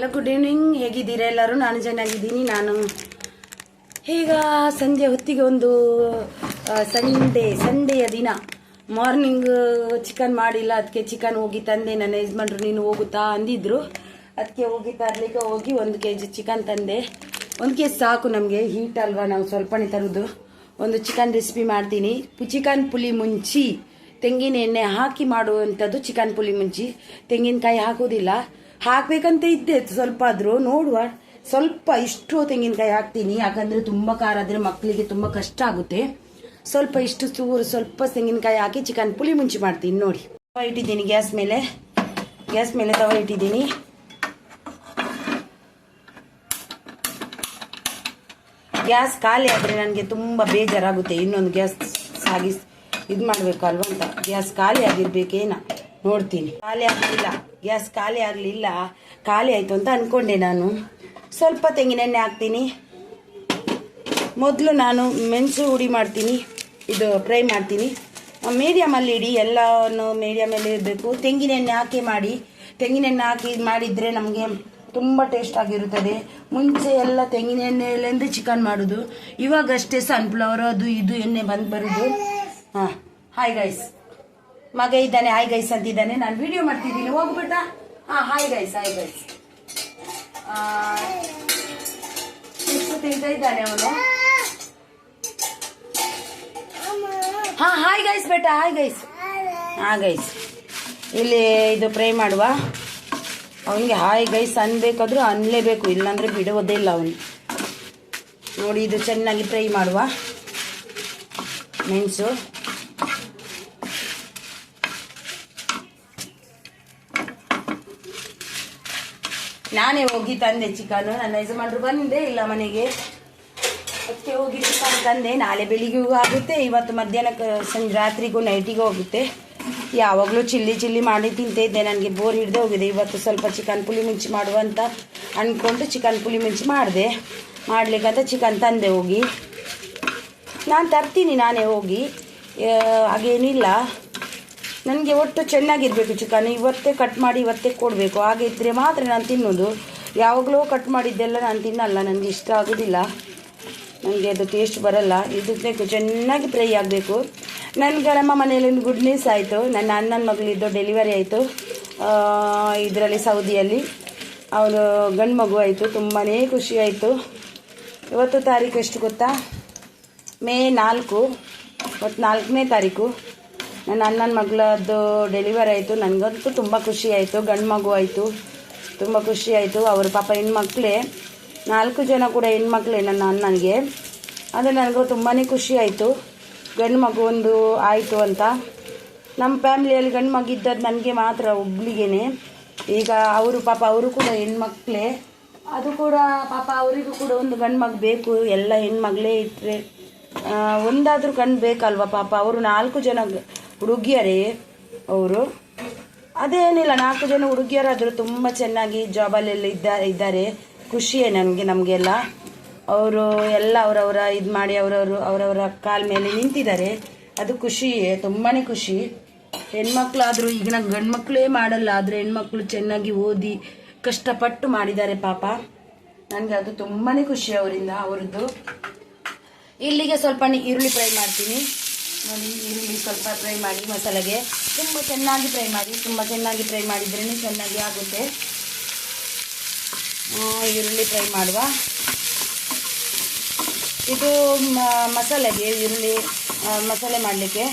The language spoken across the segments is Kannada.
Hello, good evening. ಹೇಗಿದ್ದೀರಾ ಎಲ್ಲರೂ? ನಾನು ಚೆನ್ನಾಗಿದ್ದೀನಿ. ನಾನು ಈಗ ಸಂಜೆ ಹೊತ್ತಿಗೆ ಒಂದು ಸಂಡೆಯ ದಿನ ಮಾರ್ನಿಂಗ್ ಚಿಕನ್ ಮಾಡಿಲ್ಲ, ಅದಕ್ಕೆ ಚಿಕನ್ ಹೋಗಿ ತಂದೆ. ನನ್ನ ಯಜಮಾನ್ರು ನೀನು ಹೋಗುತ್ತಾ ಅಂದಿದ್ರು, ಅದಕ್ಕೆ ಹೋಗಿ ತರಲಿಕ್ಕೆ ಹೋಗಿ 1 kg ಚಿಕನ್ ತಂದೆ. 1 kg ಸಾಕು ನಮಗೆ, ಹೀಟ್ ಅಲ್ವಾ, ನಾವು ಸ್ವಲ್ಪನೇ ತರೋದು. ಒಂದು ಚಿಕನ್ ರೆಸಿಪಿ ಮಾಡ್ತೀನಿ. ಚಿಕನ್ ಪುಳಿ ಮುಂಚಿ ತೆಂಗಿನ ಎಣ್ಣೆ ಹಾಕಿ ಮಾಡುವಂಥದ್ದು ಚಿಕನ್ ಪುಳಿ ಮುಂಚಿ. ತೆಂಗಿನಕಾಯಿ ಹಾಕೋದಿಲ್ಲ, ಹಾಕ್ಬೇಕಂತ ಇದ್ದೆ ಸ್ವಲ್ಪ ಆದ್ರೂ ನೋಡುವ. ಸ್ವಲ್ಪ ಇಷ್ಟು ತೆಂಗಿನಕಾಯಿ ಹಾಕ್ತೀನಿ, ಯಾಕಂದ್ರೆ ತುಂಬಾ ಖಾರ ಆದ್ರೆ ಮಕ್ಕಳಿಗೆ ತುಂಬಾ ಕಷ್ಟ ಆಗುತ್ತೆ. ಸ್ವಲ್ಪ ಇಷ್ಟು ಚೂರು ಸ್ವಲ್ಪ ತೆಂಗಿನಕಾಯಿ ಹಾಕಿ ಚಿಕನ್ ಪುಳಿ ಮುಂಚಿ ಮಾಡ್ತೀನಿ. ನೋಡಿ, ತವ ಇಟ್ಟಿದ್ದೀನಿ ಗ್ಯಾಸ್ ಮೇಲೆ ತವ ಇಟ್ಟಿದ್ದೀನಿ. ಗ್ಯಾಸ್ ಖಾಲಿ ಆದ್ರೆ ನನಗೆ ತುಂಬಾ ಬೇಜಾರಾಗುತ್ತೆ. ಇನ್ನೊಂದು ಗ್ಯಾಸ್ ಸಾಗಿಸ್ ಇದು ಮಾಡ್ಬೇಕು ಅಲ್ವಾ ಅಂತ. ಗ್ಯಾಸ್ ಖಾಲಿ ಆಗಿರ್ಬೇಕೇನ ನೋಡ್ತೀನಿ. ಗ್ಯಾಸ್ ಖಾಲಿ ಆಗಲಿಲ್ಲ, ಖಾಲಿ ಆಯಿತು ಅಂತ ಅನ್ಕೊಂಡೆ ನಾನು. ಸ್ವಲ್ಪ ತೆಂಗಿನೆಣ್ಣೆ ಹಾಕ್ತೀನಿ. ಮೊದಲು ನಾನು ಮೆಣಸು ಹುಡಿ ಮಾಡ್ತೀನಿ, ಇದು ಫ್ರೈ ಮಾಡ್ತೀನಿ. ಮೀಡಿಯಮಲ್ಲಿ ಇಡಿ, ಎಲ್ಲವನ್ನು ಮೀಡಿಯಮಲ್ಲಿ ಇರಬೇಕು. ತೆಂಗಿನೆಣ್ಣೆ ಹಾಕಿ ಮಾಡಿದರೆ ನಮಗೆ ತುಂಬ ಟೇಸ್ಟ್ ಆಗಿರುತ್ತದೆ. ಮುಂಚೆ ಎಲ್ಲ ತೆಂಗಿನೆಣ್ಣೆಯಲ್ಲೇ ಚಿಕನ್ ಮಾಡೋದು, ಇವಾಗಷ್ಟೇ ಸನ್ಫ್ಲವರ್ ಅದು ಇದು ಎಣ್ಣೆ ಬರೋದು. ಹಾಯ್ ಗೈಸ್, ಮಗ ಇದ್ದಾನೆ, ಹಾಯ್ ಗೈಸ್ ಅಂತಿದ್ದಾನೆ. ನಾನು ವಿಡಿಯೋ ಮಾಡ್ತಿದ್ದೀನಿ, ಹೋಗ್ಬಿಟ್ಟ. ಹಾಯ್ ಗೈಸ್ ಎಷ್ಟು ತಿಂತ ಇದ್ದಾನೆ ಅವನು. ಹಾಯ್ ಗೈಸ್ ಬೇಟ, ಹಾಯ್ ಗೈಸ್. ಇಲ್ಲಿ ಇದು ಫ್ರೈ ಮಾಡುವ. ಅವನಿಗೆ ಹಾಯ್ ಗೈಸ್ ಅನ್ಬೇಕಾದ್ರೂ ಅನ್ಲೇಬೇಕು, ಇಲ್ಲಾಂದ್ರೆ ಬಿಡುವುದೇ ಇಲ್ಲ ಅವನು. ನೋಡಿ, ಇದು ಚೆನ್ನಾಗಿ ಫ್ರೈ ಮಾಡುವ. ಮೆಣಸು, ನಾನೇ ಹೋಗಿ ತಂದೆ ಚಿಕನ್. ನನ್ನ ಯಜಮಾನ್ರು ಬಂದೇ ಇಲ್ಲ ಮನೆಗೆ, ಅದಕ್ಕೆ ಹೋಗಿ ಚಿಕನ್ ತಂದೆ. ನಾಳೆ ಬೆಳಿಗ್ಗೆಗೂ ಆಗುತ್ತೆ, ಇವತ್ತು ಮಧ್ಯಾಹ್ನಕ್ಕೆ, ಸಂಜೆ ರಾತ್ರಿಗೂ ನೈಟಿಗೂ ಹೋಗುತ್ತೆ. ಯಾವಾಗಲೂ ಚಿಲ್ಲಿ ಮಾಡಿ ತಿಂತಿದ್ದೆ, ನನಗೆ ಬೋರ್ ಹಿಡ್ದೆ ಹೋಗಿದೆ. ಇವತ್ತು ಸ್ವಲ್ಪ ಚಿಕನ್ ಪುಳಿ ಮುಂಚಿ ಮಾಡುವ ಅಂತ ಅಂದ್ಕೊಂಡು ಚಿಕನ್ ಪುಳಿ ಮುಂಚಿ ಮಾಡಿದೆ. ಮಾಡ್ಲಿಕ್ಕಂತ ಚಿಕನ್ ತಂದೆ ಹೋಗಿ. ನಾನು ತರ್ತೀನಿ ನಾನೇ ಹೋಗಿ, ಹಾಗೇನಿಲ್ಲ. ನನಗೆ ಒಟ್ಟು ಚೆನ್ನಾಗಿರಬೇಕು ಚಿಕನ್. ಇವತ್ತೇ ಕಟ್ ಮಾಡಿ ಇವತ್ತೇ ಕೊಡಬೇಕು, ಹಾಗೆ ಇದ್ದರೆ ಮಾತ್ರ ನಾನು ತಿನ್ನೋದು. ಯಾವಾಗಲೂ ಕಟ್ ಮಾಡಿದ್ದೆಲ್ಲ ನಾನು ತಿನ್ನಲ್ಲ, ನನಗೆ ಇಷ್ಟ ಆಗೋದಿಲ್ಲ, ನನಗೆ ಅದು ಟೇಸ್ಟ್ ಬರಲ್ಲ. ಇದು ಬೇಕು, ಚೆನ್ನಾಗಿ ಫ್ರೈ ಆಗಬೇಕು. ನನಗೆ ನಮ್ಮ ಮನೆಯಲ್ಲಿ ಒಂದು ಗುಡ್ ನ್ಯೂಸ್ ಆಯಿತು. ನನ್ನ ಅಣ್ಣನ ಮಗಳಿದ್ದು ಡೆಲಿವರಿ ಆಯಿತು ಇದರಲ್ಲಿ, ಸೌದಿಯಲ್ಲಿ. ಅವನು ಗಂಡು ಮಗು ಆಯಿತು. ತುಂಬಾ ಖುಷಿ ಆಯಿತು. ಇವತ್ತು ತಾರೀಕು ಎಷ್ಟು ಗೊತ್ತಾ? ಮೇ 4, ಇವತ್ತು 4ನೇ ತಾರೀಕು. ನನ್ನ ಅಣ್ಣನ ಮಗಳದ್ದು ಡೆಲಿವರಿ ಆಯಿತು. ನನಗಂತೂ ತುಂಬ ಖುಷಿ ಆಯಿತು. ಗಂಡು ಮಗು ಆಯಿತು, ತುಂಬ ಖುಷಿ ಆಯಿತು. ಅವ್ರ ಪಾಪ ಹೆಣ್ಮಕ್ಳೇ, 4 ಜನ ಕೂಡ ಹೆಣ್ಮಕ್ಳೇ ನನ್ನ ಅಣ್ಣನಿಗೆ. ಆದರೆ ನನಗೂ ತುಂಬಾ ಖುಷಿ ಆಯಿತು, ಗಂಡು ಮಗು ಒಂದು ಆಯಿತು ಅಂತ. ನಮ್ಮ ಫ್ಯಾಮಿಲಿಯಲ್ಲಿ ಗಂಡು ಮಗು ಇದ್ದದ್ದು ನನಗೆ ಮಾತ್ರ ಒಬ್ಳಿಗೇನೆ. ಈಗ ಅವರು ಪಾಪ ಅವರು ಕೂಡ ಹೆಣ್ಮಕ್ಳೇ, ಅದು ಕೂಡ ಪಾಪ ಅವರಿಗೂ ಕೂಡ ಒಂದು ಗಂಡು ಮಗು ಬೇಕು. ಎಲ್ಲ ಹೆಣ್ಮಗಳೇ ಇಟ್ಟರೆ ಒಂದಾದರೂ ಗಂಡು ಬೇಕಲ್ವ ಪಾಪ. ಅವರು 4 ಜನ ಹುಡುಗಿಯರೇ ಅವರು. ಅದೇನಿಲ್ಲ, 4 ಜನ ಹುಡುಗಿಯರಾದರೂ ತುಂಬ ಚೆನ್ನಾಗಿ ಜಾಬಲ್ಲೆಲ್ಲ ಇದ್ದಾರೆ. ಖುಷಿಯೇ ನಮಗೆಲ್ಲ. ಅವರು ಎಲ್ಲ ಅವರವರ ಇದು ಮಾಡಿ ಅವರವರ ಕಾಲ ಮೇಲೆ ನಿಂತಿದ್ದಾರೆ. ಅದು ಖುಷಿಯೇ, ತುಂಬಾ ಖುಷಿ. ಹೆಣ್ಮಕ್ಳಾದರೂ ಈಗಿನ ಗಂಡು ಮಕ್ಕಳೇ ಮಾಡಲ್ಲ, ಆದರೆ ಹೆಣ್ಮಕ್ಳು ಚೆನ್ನಾಗಿ ಓದಿ ಕಷ್ಟಪಟ್ಟು ಮಾಡಿದ್ದಾರೆ ಪಾಪ. ನನಗೆ ಅದು ತುಂಬಾ ಖುಷಿ ಅವರದ್ದು. ಇಲ್ಲಿಗೆ ಸ್ವಲ್ಪ ಈರುಳ್ಳಿ ಫ್ರೈ ಮಾಡ್ತೀನಿ. ನೋಡಿ, ಈರುಳ್ಳಿ ಸ್ವಲ್ಪ ಫ್ರೈ ಮಾಡಿ ಮಸಾಲೆಗೆ ತುಂಬ ಚೆನ್ನಾಗಿ ಫ್ರೈ ಮಾಡಿ. ತುಂಬ ಚೆನ್ನಾಗಿ ಫ್ರೈ ಮಾಡಿದ್ರೇ ಚೆನ್ನಾಗಿ ಆಗುತ್ತೆ. ಈರುಳ್ಳಿ ಫ್ರೈ ಮಾಡುವ. ಇದು ಮಸಾಲೆಗೆ ಈರುಳ್ಳಿ ಮಸಾಲೆ ಮಾಡಲಿಕ್ಕೆ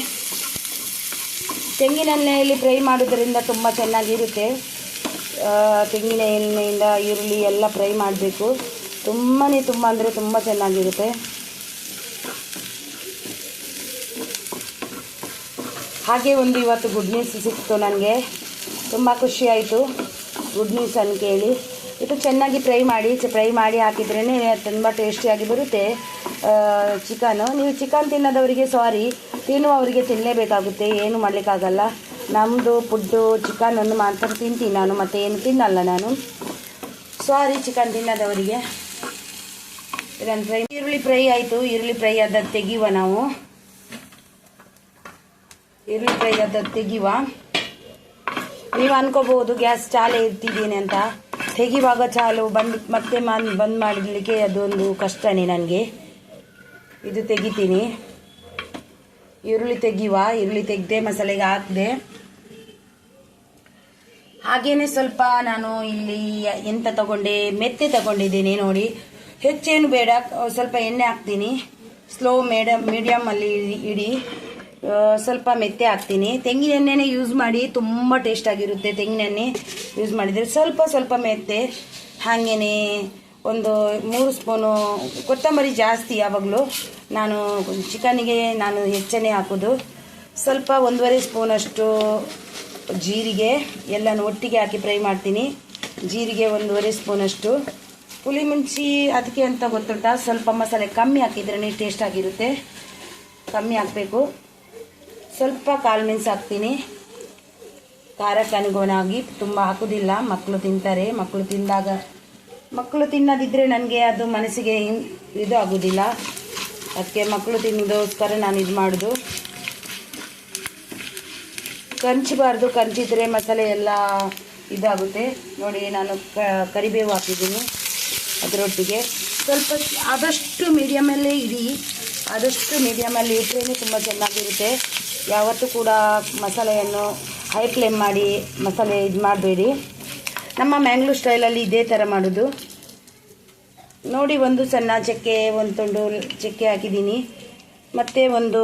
ತೆಂಗಿನ ಎಣ್ಣೆಯಲ್ಲಿ ಫ್ರೈ ಮಾಡೋದ್ರಿಂದ ತುಂಬ ಚೆನ್ನಾಗಿರುತ್ತೆ. ತೆಂಗಿನ ಎಣ್ಣೆಯಿಂದ ಈರುಳ್ಳಿ ಎಲ್ಲ ಫ್ರೈ ಮಾಡಬೇಕು. ತುಂಬ ಅಂದರೆ ತುಂಬ ಚೆನ್ನಾಗಿರುತ್ತೆ. ಹಾಗೆ ಒಂದು ಇವತ್ತು ಗುಡ್ ನ್ಯೂಸ್ ಸಿಕ್ತು ನನಗೆ, ತುಂಬ ಖುಷಿ ಆಯಿತು ಗುಡ್ ನ್ಯೂಸ್ ಅನ್ನು ಕೇಳಿ. ಇದು ಚೆನ್ನಾಗಿ ಫ್ರೈ ಮಾಡಿ ಹಾಕಿದ್ರೇ ತುಂಬ ಟೇಸ್ಟಿಯಾಗಿ ಬರುತ್ತೆ ಚಿಕನು. ನೀವು ಚಿಕನ್ ತಿನ್ನೋದವರಿಗೆ ಸಾರಿ, ತಿನ್ನುವವರಿಗೆ ತಿನ್ನಲೇಬೇಕಾಗುತ್ತೆ, ಏನು ಮಾಡಲಿಕ್ಕಾಗಲ್ಲ. ನಮ್ಮದು ಫುಡ್ಡು ಚಿಕನನ್ನು ಮಾತ್ರ ತಿಂತೀನಿ ನಾನು, ಮತ್ತು ಏನು ತಿನ್ನಲ್ಲ ನಾನು. ಸಾರಿ ಚಿಕನ್ ತಿನ್ನೋದವರಿಗೆ. ಇದನ್ನು ಈರುಳ್ಳಿ ಫ್ರೈ ಆಯಿತು. ಈರುಳ್ಳಿ ಫ್ರೈ ಆದ ತೆಗಿಯುವ ನಾವು. ಈರುಳ್ಳಿ ಫ್ರೈ ಆದ ತೆಗಿಯುವ. ನೀವು ಅನ್ಕೋಬಹುದು ಗ್ಯಾಸ್ ಚಾಲೆ ಇರ್ತಿದ್ದೀನಿ ಅಂತ. ತೆಗಿವಾಗ ಚಾಲು ಮತ್ತೆ ಬಂದ್ ಮಾಡಲಿಕ್ಕೆ ಅದೊಂದು ಕಷ್ಟನೇ ನನಗೆ. ಇದು ತೆಗಿತೀನಿ. ಈರುಳ್ಳಿ ತೆಗೆದೆ ಮಸಾಲೆಗೆ ಹಾಕಿದೆ. ಹಾಗೇನೆ ಸ್ವಲ್ಪ ನಾನು ಇಲ್ಲಿ ಎಂತ ತಗೊಂಡೆ, ಮೆತ್ತೆ ತಗೊಂಡಿದ್ದೀನಿ ನೋಡಿ. ಹೆಚ್ಚೇನು ಬೇಡ, ಸ್ವಲ್ಪ ಎಣ್ಣೆ ಹಾಕ್ತೀನಿ. ಸ್ಲೋ ಮೀಡಿಯಮ್ ಅಲ್ಲಿ ಇಡಿ. ಸ್ವಲ್ಪ ಮೆತ್ತೆ ಹಾಕ್ತೀನಿ. ತೆಂಗಿನ ಎಣ್ಣೆನೇ ಯೂಸ್ ಮಾಡಿ, ತುಂಬ ಟೇಸ್ಟ್ ಆಗಿರುತ್ತೆ ತೆಂಗಿನ ಎಣ್ಣೆ ಯೂಸ್ ಮಾಡಿದರೆ. ಸ್ವಲ್ಪ ಮೆತ್ತೆ, ಹಾಗೇನೆ ಒಂದು 3 ಸ್ಪೂನು ಕೊತ್ತಂಬರಿ. ಜಾಸ್ತಿ ಯಾವಾಗಲೂ ನಾನು ಚಿಕನ್ನಿಗೆ ನಾನು ಹೆಚ್ಚನೇ ಹಾಕೋದು. ಸ್ವಲ್ಪ 1.5 ಸ್ಪೂನಷ್ಟು ಜೀರಿಗೆ, ಎಲ್ಲನೂ ಒಟ್ಟಿಗೆ ಹಾಕಿ ಫ್ರೈ ಮಾಡ್ತೀನಿ. ಜೀರಿಗೆ 1.5 ಸ್ಪೂನಷ್ಟು. ಪುಳಿ ಮುಂಚಿ ಅದಕ್ಕೆ ಅಂತ ಗೊತ್ತುಂಟಾ, ಸ್ವಲ್ಪ ಮಸಾಲೆ ಕಮ್ಮಿ ಹಾಕಿದ್ರೇ ಟೇಸ್ಟ್ ಆಗಿರುತ್ತೆ, ಕಮ್ಮಿ ಹಾಕಬೇಕು. ಸ್ವಲ್ಪ ಕಾಳು ಮೆಣಸು ಹಾಕ್ತೀನಿ, ಖಾರಕ್ಕೆ ಅನುಗುಣವಾಗಿ. ತುಂಬ ಹಾಕೋದಿಲ್ಲ, ಮಕ್ಕಳು ತಿಂತಾರೆ. ಮಕ್ಕಳು ತಿನ್ನೋದಿದ್ರೆ ನನಗೆ ಅದು ಮನಸ್ಸಿಗೆ ಇದು ಆಗೋದಿಲ್ಲ. ಅದಕ್ಕೆ ಮಕ್ಕಳು ತಿನ್ನೋದಕ್ಕೋಸ್ಕರ ನಾನು ಇದು ಮಾಡೋದು. ಕಂಚಬಾರ್ದು, ಕಂಚಿದ್ರೆ ಮಸಾಲೆ ಎಲ್ಲ ಇದಾಗುತ್ತೆ ನೋಡಿ. ನಾನು ಕರಿಬೇವು ಹಾಕಿದ್ದೀನಿ ಅದರೊಟ್ಟಿಗೆ. ಸ್ವಲ್ಪ ಆದಷ್ಟು ಮೀಡಿಯಮಲ್ಲೇ ಇಡಿ, ಆದಷ್ಟು ಮೀಡಿಯಮಲ್ಲಿ ಇಟ್ಟರೆ ತುಂಬ ಚೆನ್ನಾಗಿರುತ್ತೆ. ಯಾವತ್ತೂ ಕೂಡ ಮಸಾಲೆಯನ್ನು ಹೈ ಫ್ಲೇಮ್ ಮಾಡಿ ಮಸಾಲೆ ಇದು ಮಾಡಬೇಡಿ. ನಮ್ಮ ಮ್ಯಾಂಗ್ಳೂರ್ ಸ್ಟೈಲಲ್ಲಿ ಇದೇ ಥರ ಮಾಡೋದು ನೋಡಿ. ಒಂದು ಸಣ್ಣ ಚಕ್ಕೆ, ಒಂದು ತುಂಡು ಚಕ್ಕೆ ಹಾಕಿದ್ದೀನಿ. ಮತ್ತು ಒಂದು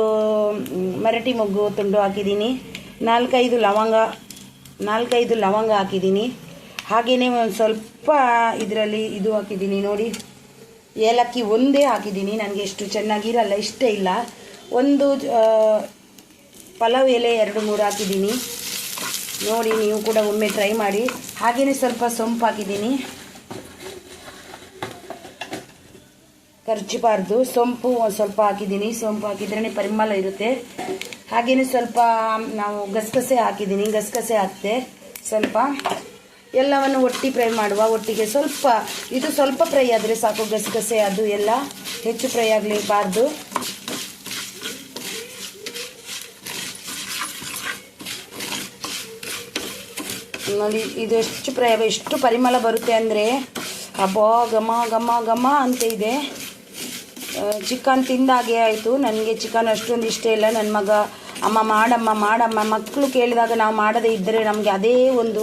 ಮರಟಿ ಮೊಗ್ಗು ತುಂಡು ಹಾಕಿದ್ದೀನಿ. 4-5 ಲವಂಗ ಹಾಕಿದ್ದೀನಿ. ಹಾಗೆಯೇ ಒಂದು ಸ್ವಲ್ಪ ಇದರಲ್ಲಿ ಇದು ಹಾಕಿದ್ದೀನಿ ನೋಡಿ, ಏಲಕ್ಕಿ ಒಂದೇ ಹಾಕಿದ್ದೀನಿ. ನನಗೆ ಎಷ್ಟು ಚೆನ್ನಾಗಿರಲ್ಲ, ಇಷ್ಟ ಇಲ್ಲ. ಒಂದು ಪಲಾವ್ ಎಲೆ 2-3 ಹಾಕಿದ್ದೀನಿ ನೋಡಿ. ನೀವು ಕೂಡ ಒಮ್ಮೆ ಟ್ರೈ ಮಾಡಿ. ಹಾಗೆಯೇ ಸ್ವಲ್ಪ ಸೊಂಪು ಹಾಕಿದ್ದೀನಿ, ಖರ್ಚಬಾರ್ದು. ಸೊಂಪು ಒಂದು ಸ್ವಲ್ಪ ಹಾಕಿದ್ದೀನಿ. ಸೊಂಪು ಹಾಕಿದ್ರೇ ಪರಿಮಳ ಇರುತ್ತೆ. ಹಾಗೆಯೇ ಸ್ವಲ್ಪ ನಾವು ಗಸಗಸೆ ಹಾಕಿದ್ದೀನಿ, ಗಸಗಸೆ ಹಾಕ್ತೆ ಸ್ವಲ್ಪ. ಎಲ್ಲವನ್ನು ಫ್ರೈ ಮಾಡುವ ಒಟ್ಟಿಗೆ. ಇದು ಸ್ವಲ್ಪ ಫ್ರೈ ಆದರೆ ಸಾಕು, ಗಸಗಸೆ ಅದು ಎಲ್ಲ ಹೆಚ್ಚು ಫ್ರೈ ಆಗಲೇಬಾರ್ದು. ನೋಡಿ ಇದು ಎಷ್ಟು ಪರಿಮಳ ಬರುತ್ತೆ ಅಂದರೆ, ಅಬ್ಬಾ ಘಮ ಘಮ ಘಮ ಅಂತ ಇದೆ. ಚಿಕನ್ ತಿಂದಾಗೆ ಆಯಿತು. ನನಗೆ ಚಿಕನ್ ಅಷ್ಟೊಂದು ಇಷ್ಟ ಇಲ್ಲ. ನನ್ನ ಮಗ ಅಮ್ಮ ಮಾಡಮ್ಮ ಮಕ್ಕಳು ಕೇಳಿದಾಗ ನಾವು ಮಾಡದೇ ಇದ್ದರೆ ನಮಗೆ ಅದೇ ಒಂದು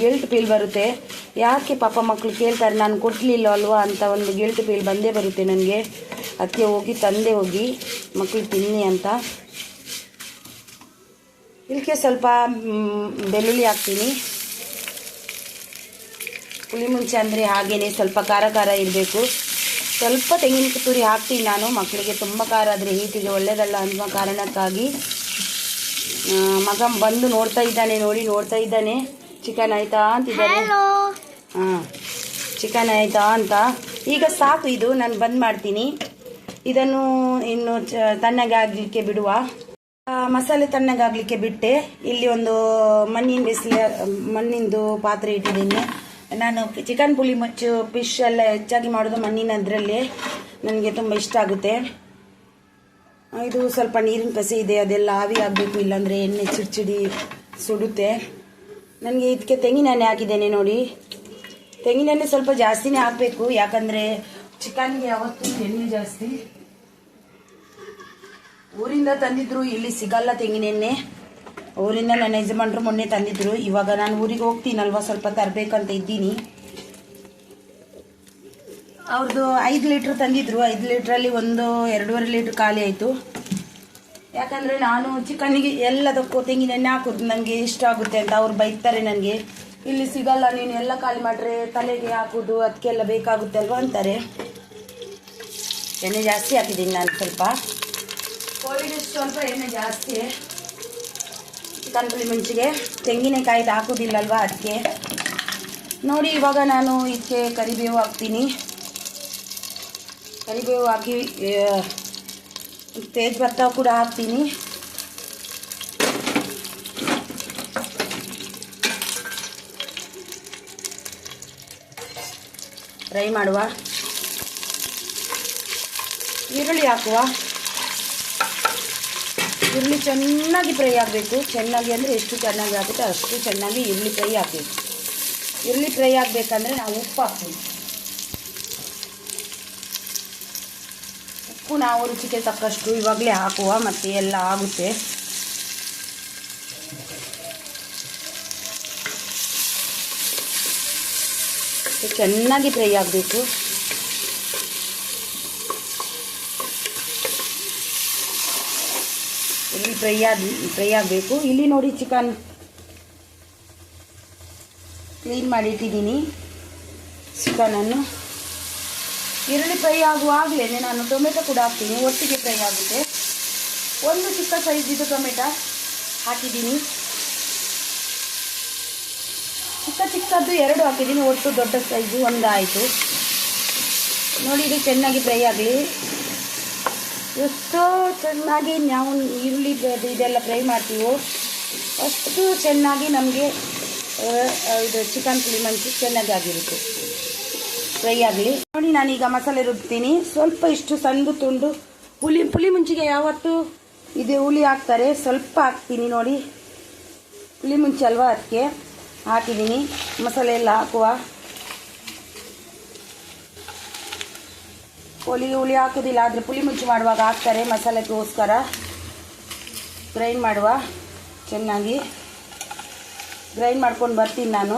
ಗಿಲ್ಟ್ ಫೀಲ್ ಬರುತ್ತೆ. ಯಾಕೆ ಪಾಪ ಮಕ್ಕಳು ಕೇಳ್ತಾರೆ, ನಾನು ಕೊಡಲಿಲ್ಲ ಅಲ್ವಾ ಅಂತ ಒಂದು ಗಿಲ್ಟ್ ಫೀಲ್ ಬಂದೇ ಬರುತ್ತೆ ನನಗೆ. ಅದಕ್ಕೆ ತಂದೆ ಹೋಗಿ ಮಕ್ಕಳು ತಿನ್ನಿ ಅಂತ. ಇದಕ್ಕೆ ಸ್ವಲ್ಪ ಬೆಳ್ಳುಳ್ಳಿ ಹಾಕ್ತೀನಿ. ಪುಳಿ ಮುಂಚೆ ಅಂದರೆ ಹಾಗೇನೆ ಸ್ವಲ್ಪ ಖಾರ ಇರಬೇಕು. ಸ್ವಲ್ಪ ತೆಂಗಿನ ತುರಿ ಹಾಕ್ತೀನಿ ನಾನು. ಮಕ್ಕಳಿಗೆ ತುಂಬ ಖಾರ ಆದರೆ ಹೀಟಿಗೆ ಒಳ್ಳೆಯದಲ್ಲ ಅನ್ನೋ ಕಾರಣಕ್ಕಾಗಿ. ಮಗ ಬಂದು ನೋಡ್ತಾ ಇದ್ದಾನೆ ಚಿಕನ್ ಆಯಿತಾ ಅಂತಿದ್ದಾನೆ. ಚಿಕನ್ ಆಯಿತಾ ಅಂತ. ಈಗ ಸಾಕು, ಇದು ನಾನು ಬಂದ್ ಮಾಡ್ತೀನಿ. ಇದನ್ನು ಇನ್ನು ತಣ್ಣಗಾಗಲಿಕ್ಕೆ ಬಿಡುವ. ಮಸಾಲೆ ತಣ್ಣಗಾಗಲಿಕ್ಕೆ ಬಿಟ್ಟೆ. ಇಲ್ಲಿ ಒಂದು ಮಣ್ಣಿಂದು ಪಾತ್ರೆ ಇಟ್ಟಿದ್ದೀನಿ ನಾನು. ಚಿಕನ್ ಪುಳಿ ಮುಚ್ಚು ಫಿಶ್ ಎಲ್ಲ ಹೆಚ್ಚಾಗಿ ಮಾಡೋದು ಮಣ್ಣಿನದ್ರಲ್ಲೇ, ನನಗೆ ತುಂಬ ಇಷ್ಟ ಆಗುತ್ತೆ. ಇದು ಸ್ವಲ್ಪ ನೀರಿನ ಕಸಿ ಇದೆ, ಅದೆಲ್ಲ ಆವಿ ಆಗಬೇಕು, ಇಲ್ಲಾಂದರೆ ಎಣ್ಣೆ ಚಿಡಿ ಸುಡುತ್ತೆ. ನನಗೆ ಇದಕ್ಕೆ ತೆಂಗಿನ ಎಣ್ಣೆ ಹಾಕಿದ್ದೇನೆ ನೋಡಿ. ತೆಂಗಿನ ಎಣ್ಣೆ ಸ್ವಲ್ಪ ಜಾಸ್ತಿನೇ ಹಾಕಬೇಕು, ಯಾಕಂದರೆ ಚಿಕನ್ಗೆ ಯಾವತ್ತೂ ಎಣ್ಣೆ ಜಾಸ್ತಿ. ಊರಿಂದ ತಂದಿದ್ರು, ಇಲ್ಲಿ ಸಿಗಲ್ಲ ತೆಂಗಿನ ಎಣ್ಣೆ. ಊರಿಂದ ನನ್ನ ಯಜಮಾನ್ರು ಮೊನ್ನೆ ತಂದಿದ್ರು. ಇವಾಗ ನಾನು ಊರಿಗೆ ಹೋಗ್ತೀನಲ್ವ, ಸ್ವಲ್ಪ ತರಬೇಕಂತ ಇದ್ದೀನಿ. ಅವ್ರದ್ದು 5 ಲೀಟ್ರ್ ತಂದಿದ್ರು. 5 ಲೀಟ್ರಲ್ಲಿ 2.5 ಲೀಟ್ರ್ ಖಾಲಿ ಆಯಿತು. ಯಾಕಂದರೆ ನಾನು ಚಿಕನ್ನಿಗೆ ಎಲ್ಲದಕ್ಕೂ ತೆಂಗಿನ ಎಣ್ಣೆ ಹಾಕೋದು ನನಗೆ ಇಷ್ಟ ಆಗುತ್ತೆ ಅಂತ ಅವ್ರು ಬೈತಾರೆ ನನಗೆ. ಇಲ್ಲಿ ಸಿಗಲ್ಲ, ನೀನು ಎಲ್ಲ ಖಾಲಿ ಮಾಡ್ರೆ ತಲೆಗೆ ಹಾಕೋದು ಅದಕ್ಕೆಲ್ಲ ಬೇಕಾಗುತ್ತೆ ಅಲ್ವಾ ಅಂತಾರೆ. ಎಣ್ಣೆ ಜಾಸ್ತಿ ಹಾಕಿದ್ದೀನಿ ನಾನು. ಸ್ವಲ್ಪ ಕೋಳಿಗೆ ಸ್ವಲ್ಪ ಎಣ್ಣೆ ಜಾಸ್ತಿ. ಚಿಕನ್ ಪುಳಿ ಮುಂಚಿಗೆ ತೆಂಗಿನಕಾಯಿ ಹಾಕೋದಿಲ್ಲಲ್ವ ಅದಕ್ಕೆ ನೋಡಿ. ಇವಾಗ ನಾನು ಇದಕ್ಕೆ ಕರಿಬೇವು ಹಾಕ್ತೀನಿ. ಕರಿಬೇವು ಹಾಕಿ ತೇಜ್ಪತ್ತ ಕೂಡ ಹಾಕ್ತೀನಿ. ಫ್ರೈ ಮಾಡುವ. ಈರುಳ್ಳಿ ಹಾಕುವ. ಈರುಳ್ಳಿ ಚೆನ್ನಾಗಿ ಫ್ರೈ ಆಗಬೇಕು. ಚೆನ್ನಾಗಿ ಅಂದರೆ ಎಷ್ಟು ಚೆನ್ನಾಗಿ ಆಗುತ್ತೆ ಅಷ್ಟು ಚೆನ್ನಾಗಿ ಈರುಳ್ಳಿ ಫ್ರೈ ಆಗಬೇಕು. ಈರುಳ್ಳಿ ಫ್ರೈ ಆಗಬೇಕಂದ್ರೆ ನಾವು ಉಪ್ಪು ಹಾಕ್ತೀವಿ. ಉಪ್ಪು ನಾವು ರುಚಿಗೆ ತಕ್ಕಷ್ಟು ಇವಾಗಲೇ ಹಾಕುವ, ಮತ್ತು ಎಲ್ಲ ಆಗುತ್ತೆ. ಚೆನ್ನಾಗಿ ಫ್ರೈ ಆಗಬೇಕು. ಈರುಳ್ಳಿ ಫ್ರೈ ಆಗಬೇಕು. ಇಲ್ಲಿ ನೋಡಿ ಚಿಕನ್ ಕ್ಲೀನ್ ಮಾಡಿ ಇಟ್ಟಿದ್ದೀನಿ. ಚಿಕನನ್ನು ಈರುಳ್ಳಿ ಫ್ರೈ ಆಗುವಾಗಲೇ ನಾನು ಟೊಮೆಟೊ ಕೂಡ ಹಾಕ್ತೀನಿ, ಒಟ್ಟಿಗೆ ಫ್ರೈ ಆಗುತ್ತೆ. ಒಂದು ಚಿಕ್ಕ ಸೈಜಿದ್ದು ಟೊಮೆಟೊ ಹಾಕಿದ್ದೀನಿ. ಚಿಕ್ಕದ್ದು 2 ಹಾಕಿದ್ದೀನಿ, ಒಟ್ಟು ದೊಡ್ಡ ಸೈಜು 1 ಆಯಿತು. ನೋಡಿ ಇದು ಚೆನ್ನಾಗಿ ಫ್ರೈ ಆಗಲಿ. ಎಷ್ಟು ಚೆನ್ನಾಗಿ ನಾವು ಈರುಳ್ಳಿ ಇದೆಲ್ಲ ಫ್ರೈ ಮಾಡ್ತೀವೋ ಅಷ್ಟು ಚೆನ್ನಾಗಿ ನಮಗೆ ಇದು ಚಿಕನ್ ಪುಳಿ ಮಂಚಿ ಚೆನ್ನಾಗಿ ಆಗಿರುತ್ತೆ. ಫ್ರೈ ಆಗಲಿ. ನೋಡಿ ನಾನೀಗ ಮಸಾಲೆ ರುಬ್ತೀನಿ. ಸ್ವಲ್ಪ ಇಷ್ಟು ಸಣ್ಣ ತುಂಡು ಪುಳಿ ಮುಂಚಿಗೆ ಯಾವತ್ತು ಇದು ಹುಳಿ ಹಾಕ್ತಾರೆ, ಸ್ವಲ್ಪ ಹಾಕ್ತೀನಿ. ನೋಡಿ ಪುಳಿ ಮುಂಚೆ ಅಲ್ವಾ, ಅದಕ್ಕೆ ಹಾಕಿದ್ದೀನಿ. ಮಸಾಲೆ ಎಲ್ಲ ಹಾಕುವ. ಹುಳಿ ಹಾಕೋದಿಲ್ಲ, ಆದರೆ ಪುಳಿ ಮುಂಚೆ ಮಾಡುವಾಗ ಹಾಕ್ತಾರೆ ಮಸಾಲೆಗೋಸ್ಕರ. ಗ್ರೈಂಡ್ ಮಾಡುವ, ಚೆನ್ನಾಗಿ ಗ್ರೈಂಡ್ ಮಾಡ್ಕೊಂಡು ಬರ್ತೀನಿ ನಾನು.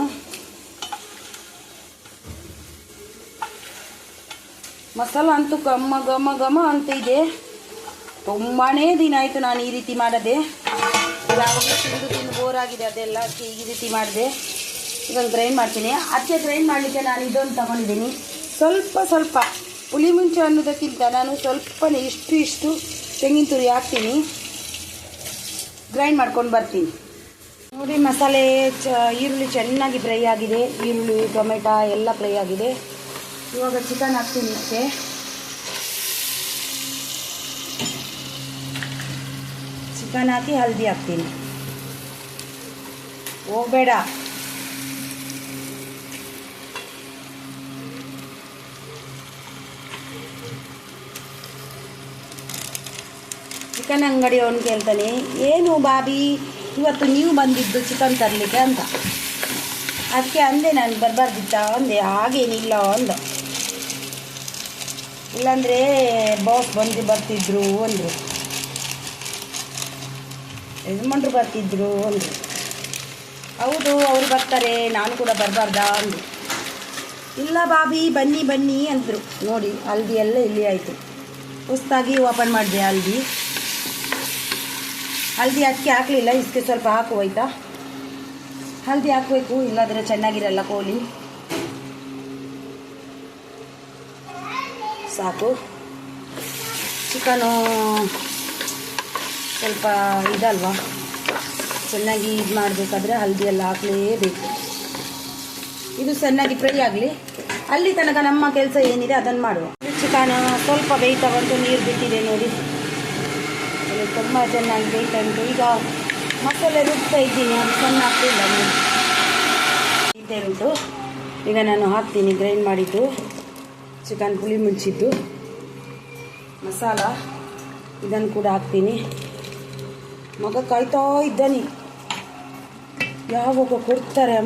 ಮಸಾಲ ಅಂತೂ ಘಮ ಅಂತ ಇದೆ. ತುಂಬಾ ದಿನ ಆಯಿತು ನಾನು ಈ ರೀತಿ ಮಾಡದೆ. ಯಾವಾಗಲೂ ತಿಂದು ಬೋರ್ ಆಗಿದೆ, ಅದೆಲ್ಲ ಈ ರೀತಿ ಮಾಡಿದೆ. ಇವಾಗ ಗ್ರೈಂಡ್ ಮಾಡ್ತೀನಿ. ಅದಕ್ಕೆ ಗ್ರೈಂಡ್ ಮಾಡಲಿಕ್ಕೆ ನಾನು ಇದೊಂದು ತಗೊಂಡಿದ್ದೀನಿ. ಸ್ವಲ್ಪ ಪುಳಿ ಮುಂಚೆ ಅನ್ನೋದಕ್ಕಿಂತ ನಾನು ಸ್ವಲ್ಪನೇ ಇಷ್ಟು ತೆಂಗಿನ ತುರಿ ಹಾಕ್ತೀನಿ. ಗ್ರೈಂಡ್ ಮಾಡ್ಕೊಂಡು ಬರ್ತೀನಿ. ನೋಡಿ ಮಸಾಲೆ ಈರುಳ್ಳಿ ಚೆನ್ನಾಗಿ ಫ್ರೈ ಆಗಿದೆ. ಈರುಳ್ಳಿ ಟೊಮೆಟೊ ಎಲ್ಲ ಫ್ರೈ ಆಗಿದೆ. ಇವಾಗ ಚಿಕನ್ ಹಾಕ್ತೀನಿ. ಇದಕ್ಕೆ ಚಿಕನ್ ಹಾಕಿ ಹಲ್ದಿ ಹಾಕ್ತೀನಿ. ಹೋಗಬೇಡ. ಚಿಕನ್ ಅಂಗಡಿಯವನು ಕೇಳ್ತಾನೆ, ಏನು ಬಾಬಿ ಇವತ್ತು ನೀವು ಬಂದಿದ್ದು ಚಿಕನ್ ತರಲಿಕ್ಕೆ ಅಂತ. ಅದಕ್ಕೆ ಅಂದೆ ನಾನು ಬರಬಾರ್ದಿತ್ತ ಅಂದೆ. ಹಾಗೇನಿಲ್ಲ ಅಂದ. ಇಲ್ಲಾಂದರೆ ಬಾಸ್ ಬರ್ತಿದ್ರು ಅಂದರು, ಯಜಮಾನ್ರು ಬರ್ತಿದ್ರು ಅಂದರು. ಹೌದು ಅವರು ಬರ್ತಾರೆ, ನಾನು ಕೂಡ ಬರಬಾರ್ದಾ ಅಂದರು. ಇಲ್ಲ ಬಾಬಿ ಬನ್ನಿ ಅಂದರು. ನೋಡಿ ಹಲ್ದಿ ಎಲ್ಲ ಇಲ್ಲಿ ಆಯಿತು. ಹೊಸ್ದಾಗಿ ಓಪನ್ ಮಾಡಿದೆ ಹಲ್ದಿ ಅದಕ್ಕೆ ಹಾಕಲಿಲ್ಲ. ಇದಕ್ಕೆ ಸ್ವಲ್ಪ ಹಾಕು ಆಯಿತಾ. ಹಲ್ದಿ ಹಾಕಬೇಕು, ಇಲ್ಲಾಂದರೆ ಚೆನ್ನಾಗಿರಲ್ಲ ಕೋಳಿ. ಸಾಕು. ಚಿಕನು ಸ್ವಲ್ಪ ಇದಲ್ವಾ, ಚೆನ್ನಾಗಿ ಇದು ಮಾಡಬೇಕಾದ್ರೆ ಹಲ್ದಿ ಎಲ್ಲ ಹಾಕಲೇಬೇಕು. ಇದು ಚೆನ್ನಾಗಿ ಫ್ರೈ ಆಗಲಿ. ಅಲ್ಲಿ ತನಕ ನಮ್ಮ ಕೆಲಸ ಏನಿದೆ ಅದನ್ನು ಮಾಡುವ. ಚಿಕನ್ ಸ್ವಲ್ಪ ಬೇಯ್ತಾ ಬಂತು, ನೀರು ಬಿಟ್ಟಿದೆ ನೋಡಿ. ತುಂಬ ಚೆನ್ನಾಗಿ ಬೇಯ್ತಾ ಉಂಟು. ಈಗ ಮಸಾಲೆ ರುಬ್ತಾ ಇದ್ದೀನಿ, ಅದು ಸಣ್ಣ ಆಗ್ತಿಲ್ಲ ನೋಡಿ, ಇದ್ದೇ ಉಂಟು. ಈಗ ನಾನು ಹಾಕ್ತೀನಿ ಗ್ರೈಂಡ್ ಮಾಡಿದ್ದು ಚಿಕನ್ ಪುಳಿ ಮುಂಚಿದ್ದು ಮಸಾಲ. ಇದನ್ನು ಕೂಡ ಹಾಕ್ತೀನಿ. ಮಗ ಕಾಯ್ತಾ ಇದ್ದಾನೆ, ಯಾವಾಗ ಕೊಡ್ತಾರೆ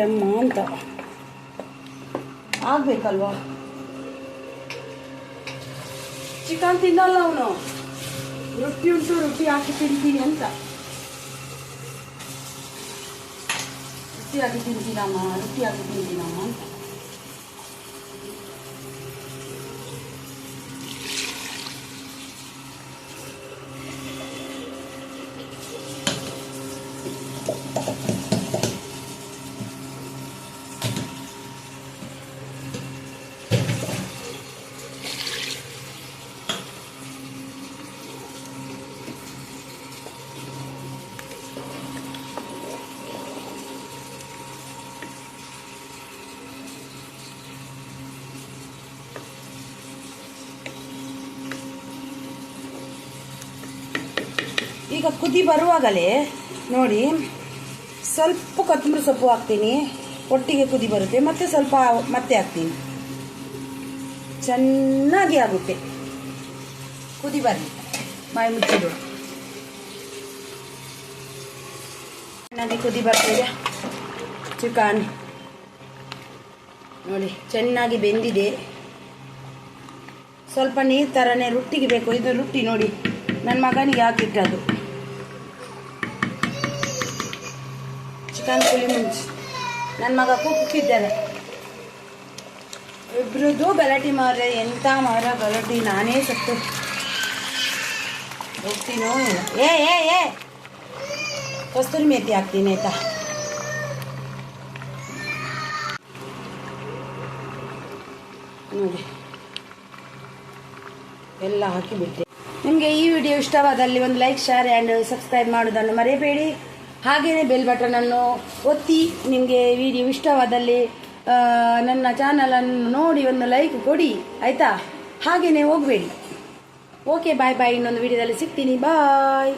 ಅಮ್ಮ ಅಂತ. ಆಗಬೇಕಲ್ವಾ. ಚಿಕನ್ ತಿನ್ನಲ್ಲ ಅವನು. ರೊಟ್ಟಿ ಉಂಟು, ರೊಟ್ಟಿ ಹಾಕಿ ತಿಂತೀನಿ ಅಂತ. ರೊಟ್ಟಿ ಹಾಕಿ ತಿಂತೀನಮ್ಮ ಅಂತ. ಈಗ ಕುದಿ ಬರುವಾಗಲೇ ನೋಡಿ ಸ್ವಲ್ಪ ಕೊತ್ತಂಬರಿ ಸೊಪ್ಪು ಹಾಕ್ತೀನಿ. ಒಟ್ಟಿಗೆ ಕುದಿ ಬರುತ್ತೆ. ಮತ್ತೆ ಸ್ವಲ್ಪ ಮತ್ತೆ ಹಾಕ್ತೀನಿ. ಚೆನ್ನಾಗಿ ಆಗುತ್ತೆ. ಕುದಿ ಬರಲಿ, ಬಾಯಿ ಮುಚ್ಚಿಡು. ಚೆನ್ನಾಗಿ ಕುದಿ ಬರ್ತಿದೆ. ಚಿಕನ್ ನೋಡಿ ಚೆನ್ನಾಗಿ ಬೆಂದಿದೆ. ಸ್ವಲ್ಪ ನೀರು ಥರನೇ ರೊಟ್ಟಿಗೆ ಬೇಕು. ಇದು ರೊಟ್ಟಿ ನೋಡಿ ನನ್ನ ಮಗನಿಗೆ ಹಾಕಿಟ್ಟದು. ಚಿಕನ್ ಪುಳಿ ಮುಂಚೆ ನನ್ನ ಮಗ ಕುಕ್ಕಿದ್ದಾರೆ. ಇಬ್ರದ್ದು ಗಲಾಟೆ ಮಾರ್ರೆ, ಎಂಥ ಮಾರ ಗಲಾಟೆ, ನಾನೇ ಸತ್ತು ಹೋಗ್ತೀನೋ. ಏ ಕಸ್ತೂರಿ ಮೇಥಿ ಹಾಕ್ತೀನಿ ಆಯ್ತಾ. ನೋಡಿ ಎಲ್ಲ ಹಾಕಿಬಿಟ್ಟೆ. ನಿಮಗೆ ಈ ವಿಡಿಯೋ ಇಷ್ಟವಾದಲ್ಲಿ ಒಂದು ಲೈಕ್, ಶೇರ್ ಆ್ಯಂಡ್ ಸಬ್ಸ್ಕ್ರೈಬ್ ಮಾಡೋದನ್ನು ಮರೆಯಬೇಡಿ. ಹಾಗೆಯೇ ಬೆಲ್ ಬಟನನ್ನು ಒತ್ತಿ. ನಿಮಗೆ ವಿಡಿಯೋ ಇಷ್ಟವಾದಲ್ಲಿ ನನ್ನ ಚಾನಲನ್ನು ನೋಡಿ ಒಂದು ಲೈಕ್ ಕೊಡಿ ಆಯಿತಾ. ಹಾಗೆಯೇ ಹೋಗಬೇಡಿ. ಓಕೆ, ಬಾಯ್ ಬಾಯ್. ಇನ್ನೊಂದು ವಿಡಿಯೋದಲ್ಲಿ ಸಿಗ್ತೀನಿ. ಬಾಯ್.